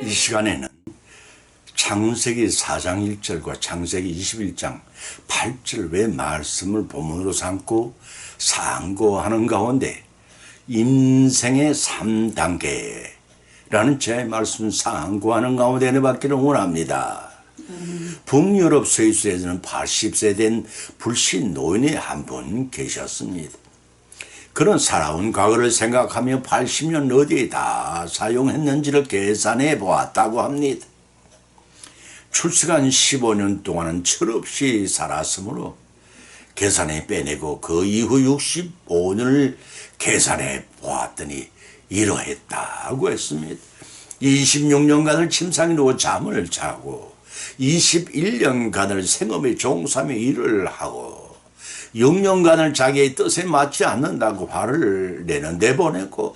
이 시간에는 창세기 4장 1절과 창세기 21장 8절 외 말씀을 본문으로 삼고 상고하는 가운데 인생의 3단계라는 제 말씀 상고하는 가운데 내받기를 원합니다. 북유럽 스위스에서는 80세 된 불신 노인이 한 분 계셨습니다. 그런 살아온 과거를 생각하며 80년 어디에 다 사용했는지를 계산해 보았다고 합니다. 출생한 15년 동안은 철없이 살았으므로 계산해 빼내고 그 이후 65년을 계산해 보았더니 이러했다고 했습니다. 26년간을 침상에 누워 잠을 자고 21년간을 생업에 종사하며 일을 하고 6년간을 자기의 뜻에 맞지 않는다고 화를 내보내고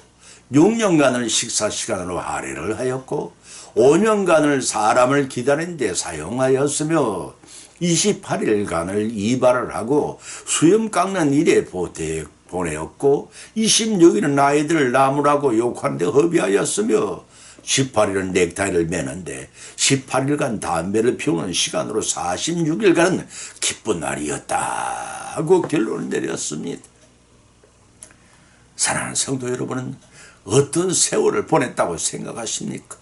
6년간을 식사 시간으로 할애를 하였고 5년간을 사람을 기다리는 데 사용하였으며 28일간을 이발을 하고 수염 깎는 일에 보내었고 26일은 아이들을 나무라고 욕하는 데 허비하였으며 18일은 넥타이를 매는데 18일간 담배를 피우는 시간으로 46일간은 기쁜 날이었다고 결론을 내렸습니다. 사랑하는 성도 여러분은 어떤 세월을 보냈다고 생각하십니까?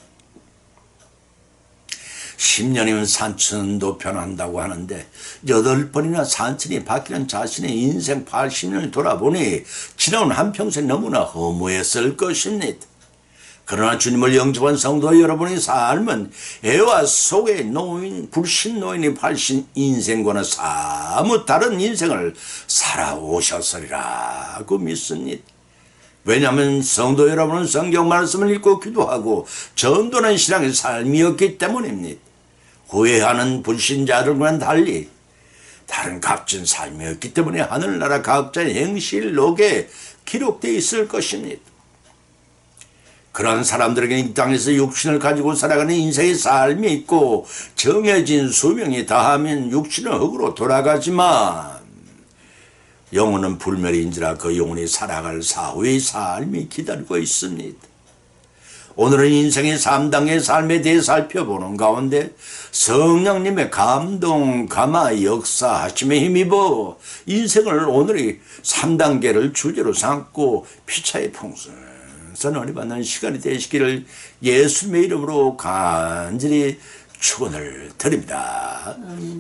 10년이면 산천도 변한다고 하는데 8번이나 산천이 바뀌는 자신의 인생 80년을 돌아보니 지나온 한평생 너무나 허무했을 것입니다. 그러나 주님을 영접한 성도 여러분의 삶은 애와 속의 노인, 불신 노인이 발신 인생과는 사뭇 다른 인생을 살아오셨으리라고 믿습니다. 왜냐하면 성도 여러분은 성경 말씀을 읽고 기도하고 전도하는 신앙의 삶이었기 때문입니다. 후회하는 불신자들과는 달리 다른 값진 삶이었기 때문에 하늘나라 각자의 행실록에 기록되어 있을 것입니다. 그런 사람들에게 이 땅에서 육신을 가지고 살아가는 인생의 삶이 있고 정해진 수명이 다하면 육신은 흙으로 돌아가지만 영혼은 불멸인지라 그 영혼이 살아갈 사후의 삶이 기다리고 있습니다. 오늘은 인생의 3단계의 삶에 대해 살펴보는 가운데 성령님의 감동, 감화, 역사하심에 힘입어 인생을 오늘의 3단계를 주제로 삼고 피차의 풍성한 은혜 받는 시간이 되시기를 예수님의 이름으로 간절히 축원을 드립니다.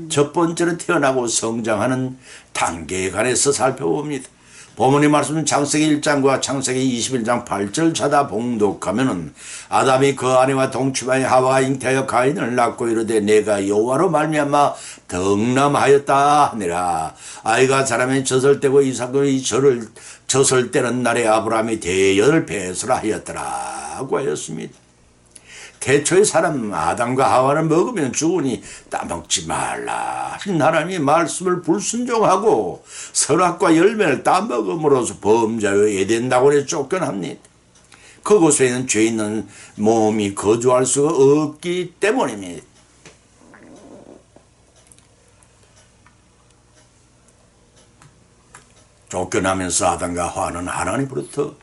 첫 번째로 태어나고 성장하는 단계에 관해서 살펴봅니다. 본문의 말씀은 창세기 1장과 창세기 21장 8절 찾아 봉독하면은 아담이 그 아내와 동침하여 하와가 잉태하여 가인을 낳고 이르되 내가 여호와로 말미암아 덕남하였다 하니라. 아이가 자라면 젖을때고 이삭의 젖을 때는 날에 아브라함이 대여를 배설하 하였더라고 하였습니다. 태초의 사람 아담과 하와는 먹으면 죽으니 따먹지 말라 하신 하나님의 말씀을 불순종하고 선악과 열매를 따먹음으로써 범죄하여 에덴나곤에 쫓겨납니다. 그곳에는 죄 있는 몸이 거주할 수가 없기 때문입니다. 쫓겨나면서 아담과 하와는 하나님으로부터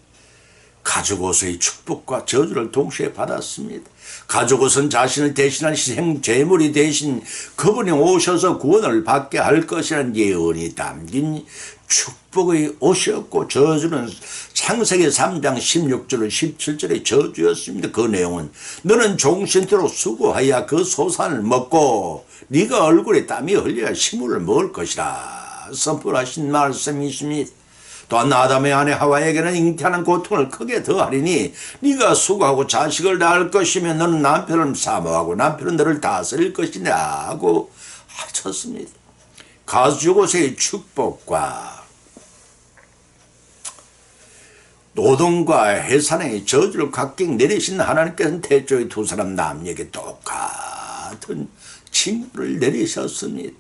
가족옷의 축복과 저주를 동시에 받았습니다. 가족옷은 자신을 대신할 희생 제물이 대신 그분이 오셔서 구원을 받게 할 것이라는 예언이 담긴 축복의 옷이었고 저주는 창세기 3장 16절로 17절의 저주였습니다. 그 내용은 너는 종신토록 수고하여 그 소산을 먹고 네가 얼굴에 땀이 흘려야 식물을 먹을 것이라 선포하신 말씀이십니다. 또한 아담의 아내 하와에게는 잉태하는 고통을 크게 더하리니 네가 수고하고 자식을 낳을 것이면 너는 남편을 사모하고 남편은 너를 다스릴 것이냐고 하셨습니다. 가족옷의 축복과 노동과 해산의 저주를 각각 내리신 하나님께서는 태초의 두 사람 남녀에게 똑같은 징벌을 내리셨습니다.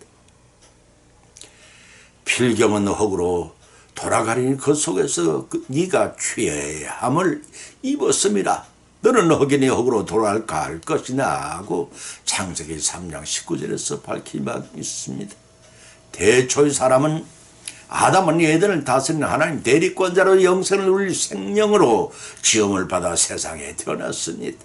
필경은 흙으로 돌아가리니 그 속에서 네가 취함을 입었음이라. 너는 흙이니 흙으로 돌아갈 것이냐 하고 창세기 3장 19절에서 밝힌 바 있습니다. 태초의 사람은 아담은 에덴을 다스리는 하나님 대리권자로 영생을 누릴 생명으로 지음을 받아 세상에 태어났습니다.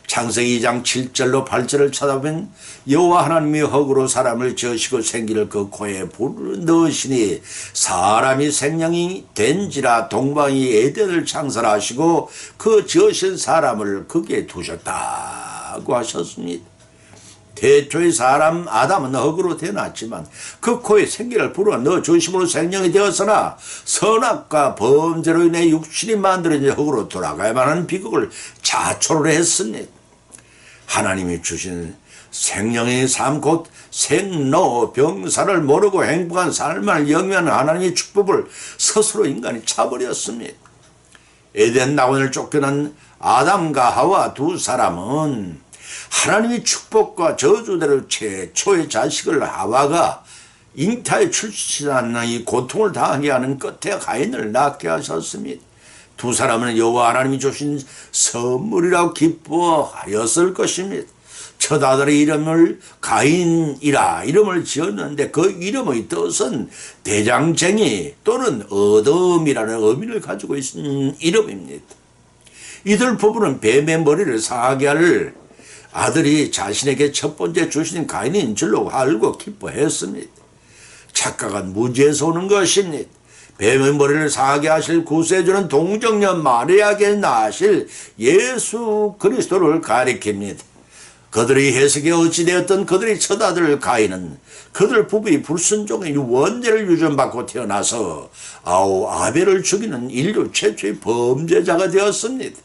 창세기 2장 7절로 8절을 찾아보면 여호와 하나님이 흙으로 사람을 지으시고 생기를 그 코에 불을 넣으시니 사람이 생명이 된지라 동방이 에덴을 창설하시고 그 지으신 사람을 거기에 두셨다고 하셨습니다. 태초의 사람 아담은 흙으로 태어났지만 그 코에 생기를 불어 넣어 주심으로 생명이 되었으나 선악과 범죄로 인해 육신이 만들어진 흙으로 돌아가야만 하는 비극을 자초를 했습니다. 하나님이 주신 생명의 삶 곧 생로병사를 모르고 행복한 삶을 영위하는 하나님의 축복을 스스로 인간이 차버렸습니다. 에덴 낙원을 쫓겨난 아담과 하와 두 사람은 하나님의 축복과 저주대로 최초의 자식을 하와가 잉타에 출시하는 이 고통을 당하게 하는 끝에 가인을 낳게 하셨습니다. 두 사람은 여호와 하나님이 주신 선물이라고 기뻐하였을 것입니다. 첫 아들의 이름을 가인이라 이름을 지었는데 그 이름의 뜻은 대장쟁이 또는 어둠이라는 의미를 가지고 있는 이름입니다. 이들 부부는 뱀의 머리를 상하게 할 아들이 자신에게 첫 번째 주신 가인인 줄로 알고 기뻐했습니다. 착각은 무지에서 오는 것입니다. 뱀의 머리를 상하게 하실 구세주는 동정녀 마리아에게 낳으실 예수 그리스도를 가리킵니다. 그들의 해석이 어찌되었던 그들의 첫 아들 가인은 그들 부부의 불순종의 원죄를 유전받고 태어나서 아벨을 죽이는 인류 최초의 범죄자가 되었습니다.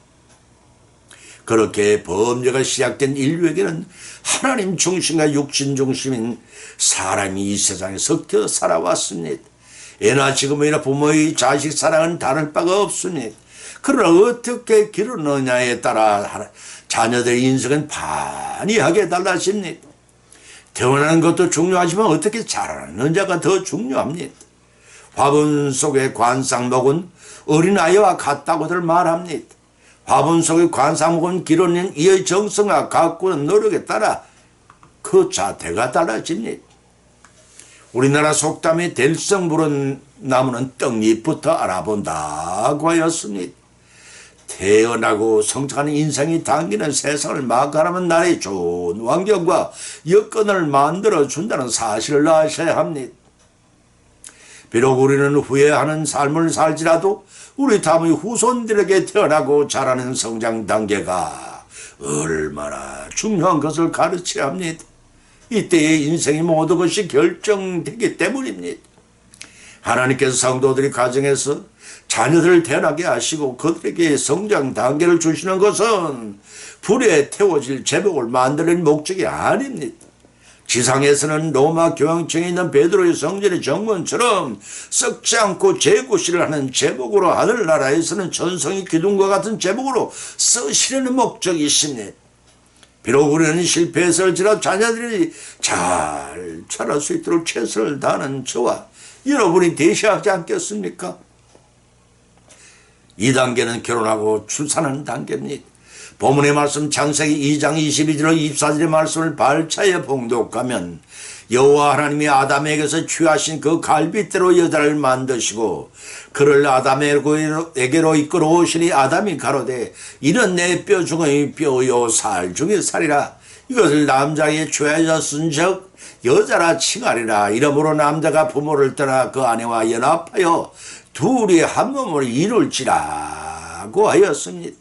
그렇게 범죄가 시작된 인류에게는 하나님 중심과 육신 중심인 사람이 이 세상에 섞여 살아왔습니다. 예나 지금이나 부모의 자식 사랑은 다를 바가 없습니다. 그러나 어떻게 기르느냐에 따라 자녀들의 인생은 반이하게 달라집니다. 태어나는 것도 중요하지만 어떻게 자라느냐가 더 중요합니다. 화분 속의 관상목은 어린아이와 같다고들 말합니다. 화분 속의 관상목은 기르는 이의 정성과 가꾸는 노력에 따라 그 자태가 달라집니다. 우리나라 속담에 될성 부른 나무는 떡잎부터 알아본다고 하였습니다. 태어나고 성장하는 인생이 당기는 세상을 막아나면 나라에 좋은 환경과 여건을 만들어준다는 사실을 아셔야 합니다. 비록 우리는 후회하는 삶을 살지라도 우리 다음의 후손들에게 태어나고 자라는 성장 단계가 얼마나 중요한 것을 가르쳐야 합니다. 이때의 인생의 모든 것이 결정되기 때문입니다. 하나님께서 성도들이 가정에서 자녀들을 태어나게 하시고 그들에게 성장 단계를 주시는 것은 불에 태워질 제목을 만드는 목적이 아닙니다. 지상에서는 로마 교황청에 있는 베드로의 성전의 정문처럼 썩지 않고 재구시를 하는 제목으로, 하늘나라에서는 전성의 기둥과 같은 제목으로 쓰시려는 목적이 있습니다. 비록 우리는 실패했을지라도 자녀들이 잘 자랄 수 있도록 최선을 다하는 저와 여러분이 대시하지 않겠습니까? 2단계는 결혼하고 출산하는 단계입니다. 본문의 말씀 창세기 2장 22절 24절의 말씀을 발차에 봉독하면 여호와 하나님이 아담에게서 취하신 그 갈빗대로 여자를 만드시고 그를 아담에게로 이끌어오시니 아담이 가로되 이는 내 뼈 중의 뼈요 살 중의 살이라 이것을 남자에게 취하였은즉 여자라 칭하리라. 이러므로 남자가 부모를 떠나 그 아내와 연합하여 둘이 한 몸을 이룰지라고 하였습니다.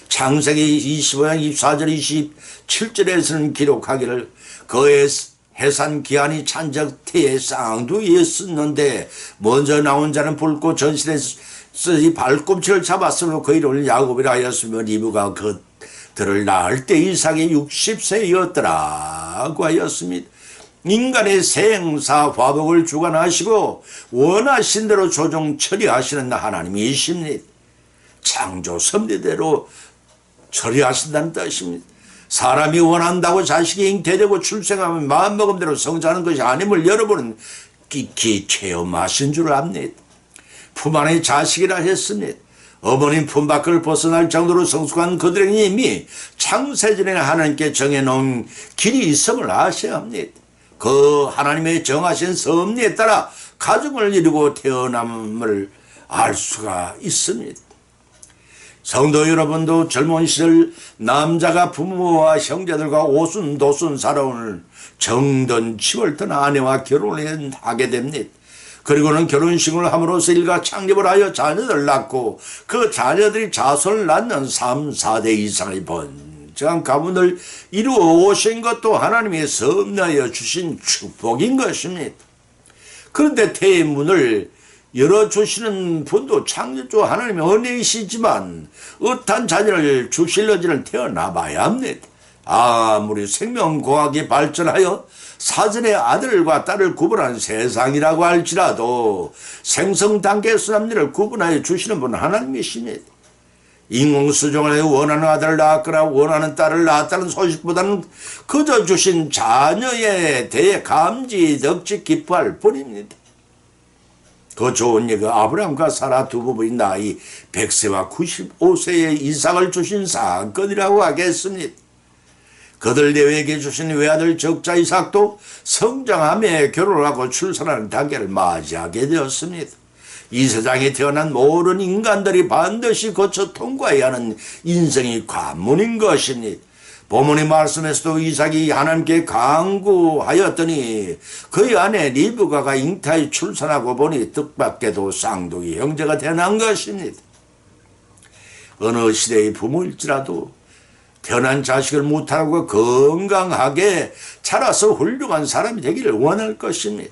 창세기 25장 24절 27절에서는 기록하기를 그의 해산 기한이 찬적태의 쌍둥이였었는데 먼저 나온 자는 붉고 전실에서 이 발꿈치를 잡았으므로 그 이름을 야곱이라 하였으며 리브가 그들을 낳을 때 이삭이 60세였더라고 하였습니다. 인간의 생사 화복을 주관하시고 원하신 대로 조정 처리하시는 하나님이십니다. 창조 섭리대로 처리하신다는 뜻입니다. 사람이 원한다고 자식이 잉태되고 출생하면 마음먹음대로 성장하는 것이 아님을 여러분은 깊이 체험하신 줄 압니다. 품 안의 자식이라 했습니다. 어머님 품 밖을 벗어날 정도로 성숙한 그들에게 이미 창세전에 하나님께 정해놓은 길이 있음을 아셔야 합니다. 그 하나님의 정하신 섭리에 따라 가정을 이루고 태어남을 알 수가 있습니다. 성도 여러분도 젊은 시절 남자가 부모와 형제들과 오순도순 살아오는 정든 치월던 아내와 결혼을 하게 됩니다. 그리고는 결혼식을 함으로써 일가 창립을 하여 자녀들을 낳고 그 자녀들이 자손을 낳는 3, 4대 이상의 번창한 가문을 이루어 오신 것도 하나님이 섭리하여 주신 축복인 것입니다. 그런데 태의 문을 열어주시는 분도 창조주 하나님의 은혜이시지만 어떠한 자녀를 주실런지는 태어나봐야 합니다. 아무리 생명공학이 발전하여 사전에 아들과 딸을 구분한 세상이라고 할지라도 생성 단계에서 남녀를 구분하여 주시는 분은 하나님이십니다. 인공수정을 하여 원하는 아들을 낳았거나 원하는 딸을 낳았다는 소식보다는 그저 주신 자녀에 대해 감지 덕지 기뻐할 뿐입니다. 그 좋은 예가 아브라함과 사라 두 부부의 나이 100세와 95세의 이삭을 주신 사건이라고 하겠습니다. 그들 내외에게 주신 외아들 적자 이삭도 성장하며 결혼하고 출산하는 단계를 맞이하게 되었습니다. 이 세상에 태어난 모든 인간들이 반드시 거쳐 통과해야 하는 인생의 관문인 것입니다. 본문의 말씀에서도 이삭이 하나님께 간구하였더니 그의 아내 리브가가 잉타에 출산하고 보니 뜻밖에도 쌍둥이 형제가 태어난 것입니다. 어느 시대의 부모일지라도 태어난 자식을 무탈하고 건강하게 자라서 훌륭한 사람이 되기를 원할 것입니다.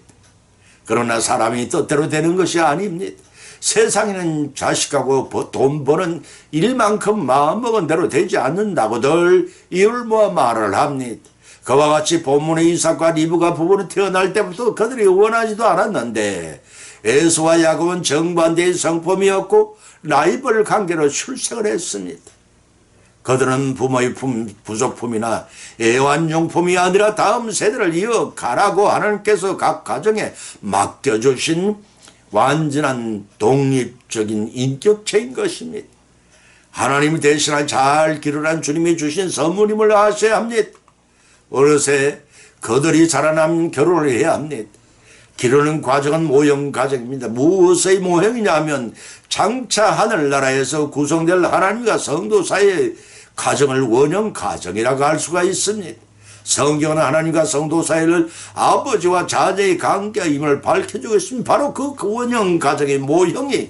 그러나 사람이 뜻대로 되는 것이 아닙니다. 세상에는 자식하고 돈 버는 일만큼 마음먹은 대로 되지 않는다고들 이를 모아 말을 합니다. 그와 같이 본문의 이삭과 리브가 부부는 태어날 때부터 그들이 원하지도 않았는데 에서와 야곱은 정반대의 성품이었고 라이벌 관계로 출생을 했습니다. 그들은 부모의 부속품이나 애완용품이 아니라 다음 세대를 이어가라고 하나님께서 각 가정에 맡겨주신 완전한 독립적인 인격체인 것입니다. 하나님 대신에 잘 기르란 주님이 주신 선물임을 아셔야 합니다. 어느새 그들이 자라나면 결혼을 해야 합니다. 기르는 과정은 모형 과정입니다. 무엇의 모형이냐면 장차 하늘나라에서 구성될 하나님과 성도 사이의 가정을 원형 가정이라고 할 수가 있습니다. 성경은 하나님과 성도 사이를 아버지와 자녀의 관계임을 밝혀주고 있습니다. 바로 그 원형 가정의 모형이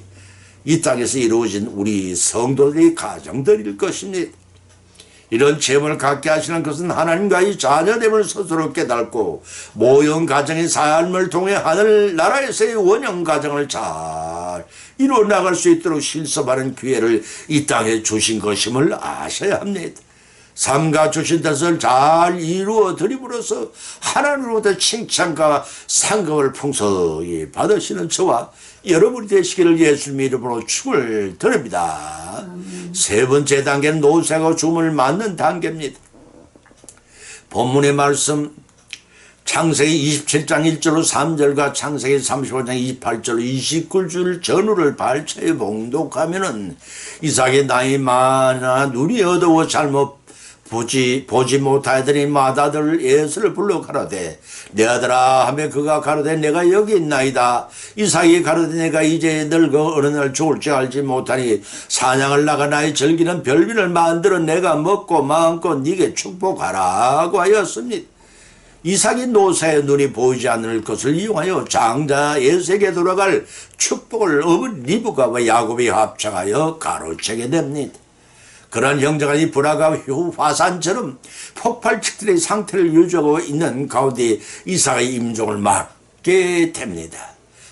이 땅에서 이루어진 우리 성도들의 가정들일 것입니다. 이런 체험을 갖게 하시는 것은 하나님과의 자녀됨을 스스로 깨닫고 모형 가정의 삶을 통해 하늘나라에서의 원형 가정을 잘 이루어 나갈 수 있도록 실습하는 기회를 이 땅에 주신 것임을 아셔야 합니다. 삼가 주신 뜻을 잘 이루어 드림으로써 하나님으로부터 칭찬과 상급을 풍성히 받으시는 저와 여러분이 되시기를 예수님 이름으로 축을 드립니다. 세 번째 단계는 노새가 줌을 맞는 단계입니다. 본문의 말씀 창세기 27장 1절로 3절과 창세기 35장 28절로 29줄 전후를 발차에 봉독하면은 이삭의 나이 많아 눈이 어두워 잘못 보지 못하더니 맏아들 에서를 불러 가로되 내 아들아 하며 그가 가로되 내가 여기 있나이다. 이삭이 가로되 내가 이제 늙어 어느 날 죽을지 알지 못하니 사냥을 나가 나의 즐기는 별빈을 만들어 내가 먹고 마음껏 네게 축복하라고 하였습니다. 이삭이 노새의 눈이 보이지 않을 것을 이용하여 장자 에색에 돌아갈 축복을 어머니 리브가와 야곱이 합창하여 가로채게 됩니다. 그런 형제간의 불화가 화산처럼 폭발축들의 상태를 유지하고 있는 가운데 이삭의 임종을 맞게 됩니다.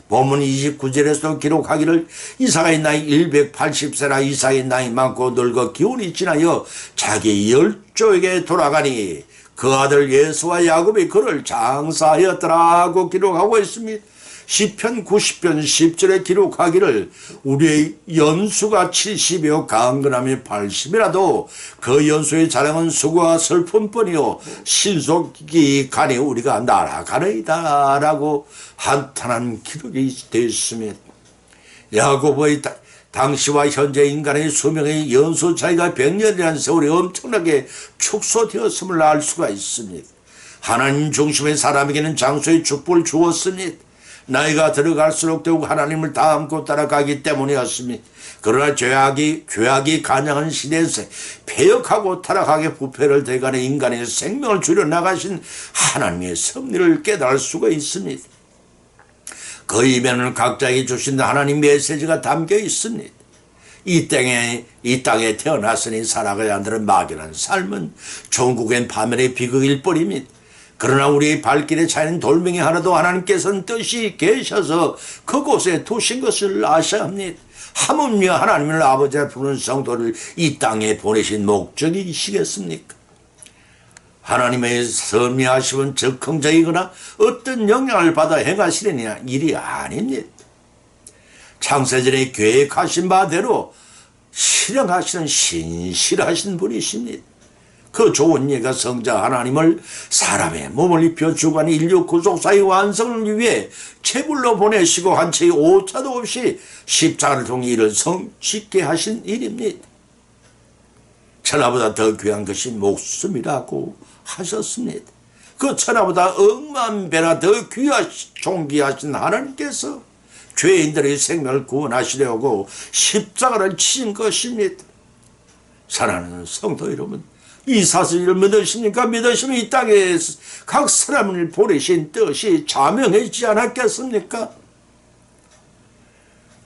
본문 29절에서도 기록하기를 이삭의 나이 180세라 이삭의 나이 많고 늙어 기운이 지나여 자기 열조에게 돌아가니 그 아들 예수와 야곱이 그를 장사하였더라고 기록하고 있습니다. 시편 90편 10절에 기록하기를 우리의 연수가 70이요 강건함이 80이라도 그 연수의 자랑은 수고와 슬픔뿐이요 신속이 가니 우리가 날아가느이다 라고 한탄한 기록이 되어 있습니다. 야곱의 당시와 현재 인간의 수명의 연수 차이가 100년이라는 세월이 엄청나게 축소되었음을 알 수가 있습니다. 하나님 중심의 사람에게는 장소의 축복을 주었습니다. 나이가 들어갈수록 더욱 하나님을 닮고 따라가기 때문이었습니다. 그러나 죄악이 간영한 시대에서 패역하고 타락하게 부패를 대가는 인간의 생명을 줄여나가신 하나님의 섭리를 깨달을 수가 있습니다. 그 이면을 각자에게 주신 하나님 메시지가 담겨 있습니다. 이 땅에 태어났으니 살아가야 한다는 막연한 삶은 종국엔 파멸의 비극일 뿐입니다. 그러나 우리의 발길에 차이는 돌멩이 하나도 하나님께서는 뜻이 계셔서 그곳에 두신 것을 아셔야 합니다. 하물며 하나님을 아버지라 부르는 성도를 이 땅에 보내신 목적이시겠습니까? 하나님의 섭리하심은 적극적이거나 어떤 영향을 받아 행하시려는 일이 아닙니다. 창세전에 계획하신 바대로 실행하시는 신실하신 분이십니다. 그 좋은 예가 성자 하나님을 사람의 몸을 입혀 주관의 인류 구속사의 완성을 위해 체불로 보내시고 한 채의 오차도 없이 십자가를 통해 이를 성취케 하신 일입니다. 천하보다 더 귀한 것이 목숨이라고 하셨습니다. 그 천하보다 억만 배나 더 존귀하신 하나님께서 죄인들의 생명을 구원하시려고 십자가를 치신 것입니다. 사랑하는 성도 여러분, 이 사실을 믿으십니까? 믿으시면 이 땅에 각 사람을 보내신 뜻이 자명해지지 않았겠습니까?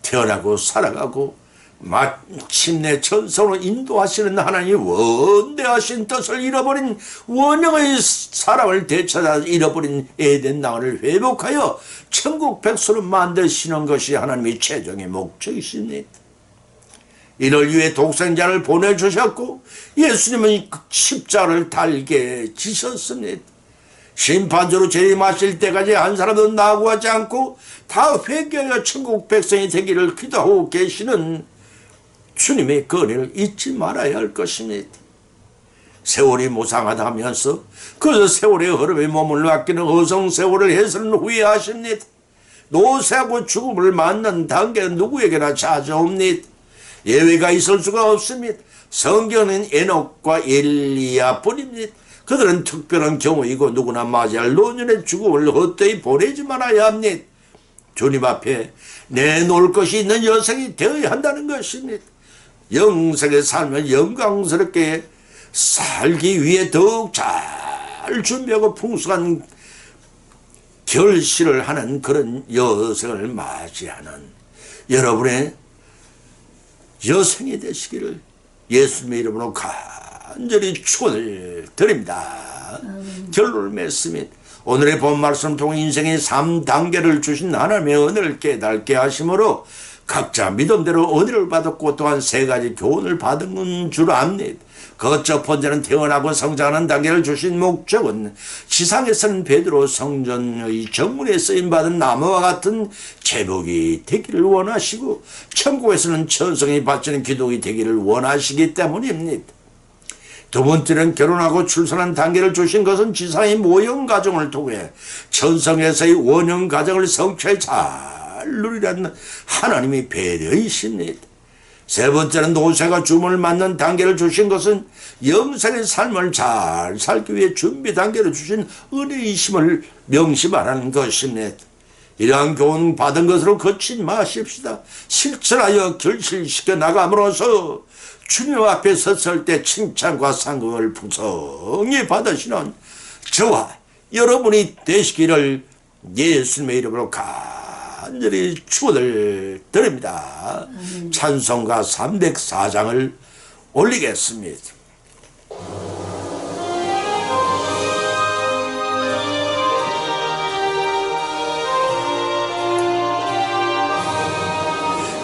태어나고 살아가고 마침내 천성으로 인도하시는 하나님의 원대하신 뜻을 잃어버린 원형의 사람을 되찾아 잃어버린 에덴 나라를 회복하여 천국 백성을 만드시는 것이 하나님의 최종의 목적이십니다. 이를 위해 독생자를 보내주셨고 예수님은 십자가를 달게 지셨습니다. 심판주로 재림하실 때까지 한 사람도 낙오하지 않고 다 회개하여 천국 백성이 되기를 기도하고 계시는 주님의 권위를 잊지 말아야 할 것입니다. 세월이 무상하다 하면서 그 세월의 흐름에 몸을 맡기는 어성세월을 해서는 후회하십니다. 노쇠하고 죽음을 맞는 단계는 누구에게나 찾아옵니다. 예외가 있을 수가 없습니다. 성경은 에녹과 엘리야 뿐입니다. 그들은 특별한 경우이고 누구나 맞이할 노년의 죽음을 헛되이 보내지 말아야 합니다. 주님 앞에 내놓을 것이 있는 여성이 되어야 한다는 것입니다. 영생의 삶을 영광스럽게 살기 위해 더욱 잘 준비하고 풍성한 결실을 하는 그런 여성을 맞이하는 여러분의 여성이 되시기를 예수님의 이름으로 간절히 축원을 드립니다. 결론을 맺습니다. 오늘의 본 말씀 통해 인생의 3단계를 주신 하나님의 은혜를 깨닫게 하심으로 각자 믿음대로 은혜를 받았고 또한 3가지 교훈을 받은 줄 압니다. 그 첫 번째는 태어나고 성장하는 단계를 주신 목적은 지상에서는 베드로 성전의 정문에 쓰임받은 나무와 같은 제복이 되기를 원하시고 천국에서는 천성이 바치는 기둥이 되기를 원하시기 때문입니다. 두 번째는 결혼하고 출산한 단계를 주신 것은 지상의 모형 가정을 통해 천성에서의 원형 가정을 성취해 잘 누리라는 하나님의 배려이십니다. 세 번째는 노쇠가 주문을 맞는 단계를 주신 것은 영생의 삶을 잘 살기 위해 준비 단계를 주신 은혜이심을 명심하라는 것입니다. 이러한 교훈 받은 것으로 그치지 마십시다. 실천하여 결실시켜 나감으로써 주님 앞에 섰을 때 칭찬과 상급을 풍성히 받으시는 저와 여러분이 되시기를 예수님의 이름으로 간절히 축원을 드립니다. 찬송가 304장을 올리겠습니다.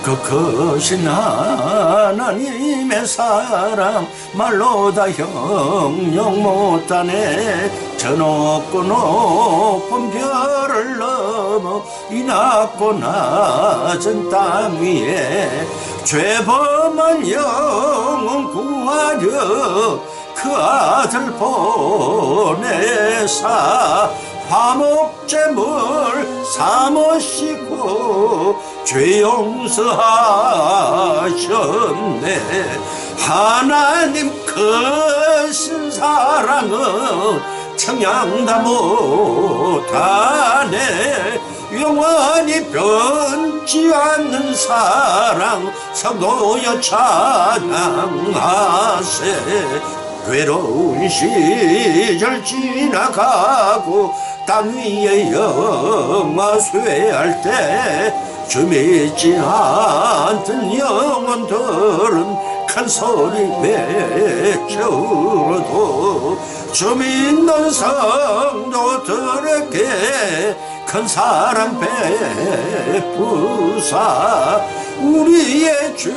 그 크신 하나님의 사랑 말로 다 형용 못하네. 저 높고 높은 별을 넘어 이 낮고 낮은 땅 위에 죄범한 영혼 구하려 그 아들 보내사 화목제물 삼으시고 죄 용서하셨네. 하나님 크신 사랑은 청양 다 못하네. 영원히 변치 않는 사랑 성도여 찬양하세. 괴로운 시절 지나가고 땅 위에 영화 쇠할 때 주 믿지 않던 영혼들은 큰 소리 외쳐도 주 믿는 성도들에게 큰 사랑 베푸사 우리의 죄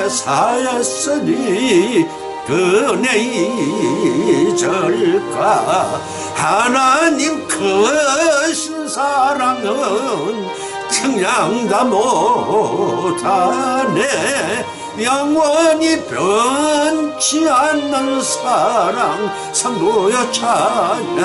사였으니 그네 잊을까. 하나님 크신 사랑은 청량다 못하네. 영원히 변치 않는 사랑 성도여 찬양하세.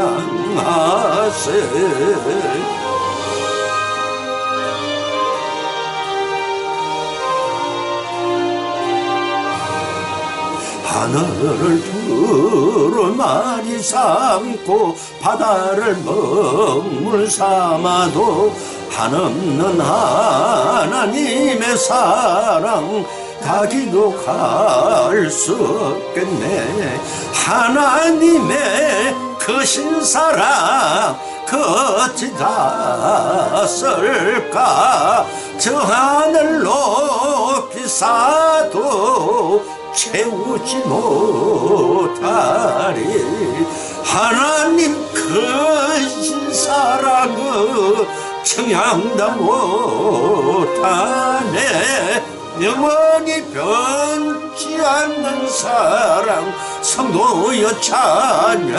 하늘을 두루마리 삼고 바다를 먹물 삼아도 한없는 하나님의 사랑 가기도 갈 수 없겠네. 하나님의 크신 사랑 그 어찌 다 쓸까. 저 하늘 높이 쌓아도 채우지 못하리. 하나님 크신 사랑은 청량다 못하네. 영원히 변치 않는 사랑 성도여 찬양하세.